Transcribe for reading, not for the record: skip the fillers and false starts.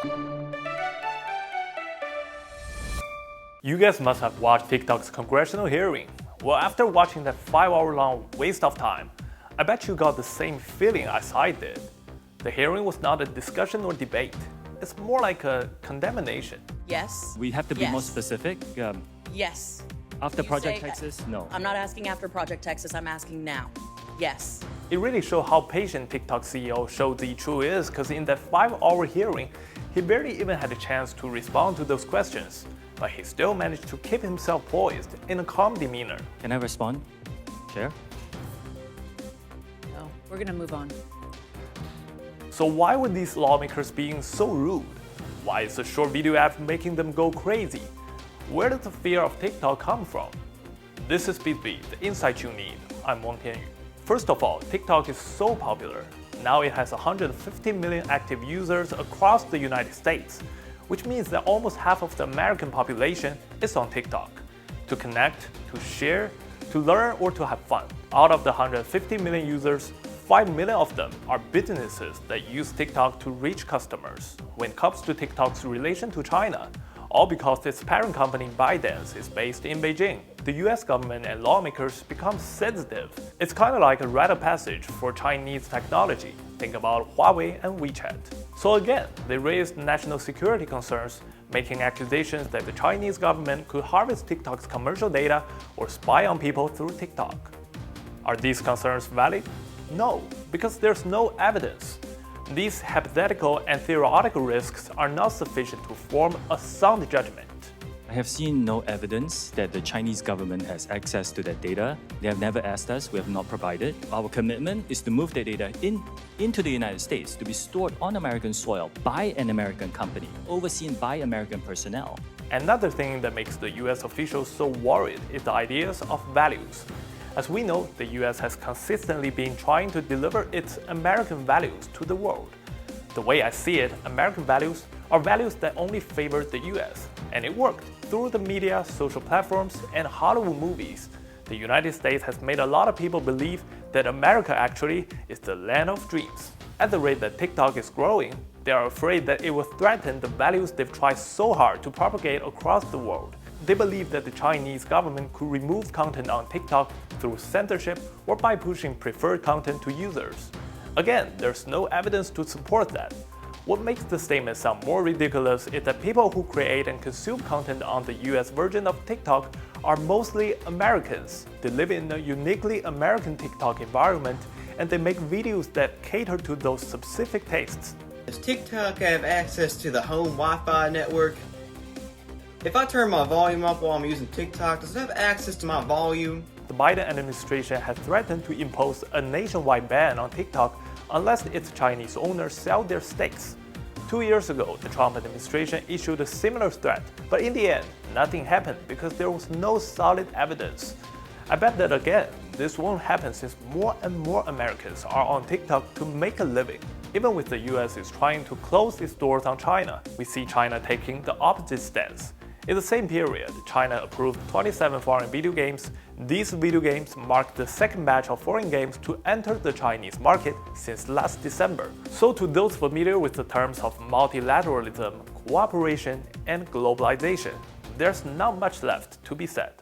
You guys must have watched TikTok's congressional hearing. Well, after watching that 5-hour-long waste of time, I bet you got the same feeling as I did. The hearing was not a discussion or debate. It's more like a condemnation. Yes. We have to be more specific. Yes. After You Project say- Texas, no. I'm not asking after Project Texas, I'm asking now. Yes. It really showed how patient TikTok CEO Shou Zichu is, because in that 5-hour hearing, he barely even had a chance to respond to those questions. But he still managed to keep himself poised in a calm demeanor. Can I respond? Chair? No, we're gonna move on. So why were these lawmakers being so rude? Why is the short video app making them go crazy? Where does the fear of TikTok come from? This is BizBeat, the insight you need. I'm Wang Tianyu. First of all, TikTok is so popular. Now it has 150 million active users across the United States, which means that almost half of the American population is on TikTok. To connect, to share, to learn, or to have fun. Out of the 150 million users, 5 million of them are businesses that use TikTok to reach customers. When it comes to TikTok's relation to China, all because its parent company ByteDance is based in Beijing, the US government and lawmakers become sensitive. It's kind of like a rite of passage for Chinese technology. Think about Huawei and WeChat. So again, they raised national security concerns, making accusations that the Chinese government could harvest TikTok's commercial data or spy on people through TikTok. Are these concerns valid? No, because there's no evidence. These hypothetical and theoretical risks are not sufficient to form a sound judgment. I have seen no evidence that the Chinese government has access to that data. They have never asked us, we have not provided. Our commitment is to move that data into the United States to be stored on American soil by an American company, overseen by American personnel. Another thing that makes the US officials so worried is the ideas of values. As we know, the US has consistently been trying to deliver its American values to the world. The way I see it, American values are values that only favor the US, and it worked. Through the media, social platforms, and Hollywood movies, the United States has made a lot of people believe that America actually is the land of dreams. At the rate that TikTok is growing, they are afraid that it will threaten the values they've tried so hard to propagate across the world. They believe that the Chinese government could remove content on TikTok through censorship or by pushing preferred content to users. Again, there's no evidence to support that. What makes the statement sound more ridiculous is that people who create and consume content on the US version of TikTok are mostly Americans. They live in a uniquely American TikTok environment, and they make videos that cater to those specific tastes. Does TikTok have access to the home Wi-Fi network? If I turn my volume up while I'm using TikTok, does it have access to my volume? The Biden administration has threatened to impose a nationwide ban on TikTok unless its Chinese owners sell their stakes. 2 years ago, the Trump administration issued a similar threat, but in the end, nothing happened because there was no solid evidence. I bet that again, this won't happen since more and more Americans are on TikTok to make a living. Even with the US is trying to close its doors on China, we see China taking the opposite stance. In the same period, China approved 27 foreign video games. These video games marked the second batch of foreign games to enter the Chinese market since last December. So to those familiar with the terms of multilateralism, cooperation, and globalization, there's not much left to be said.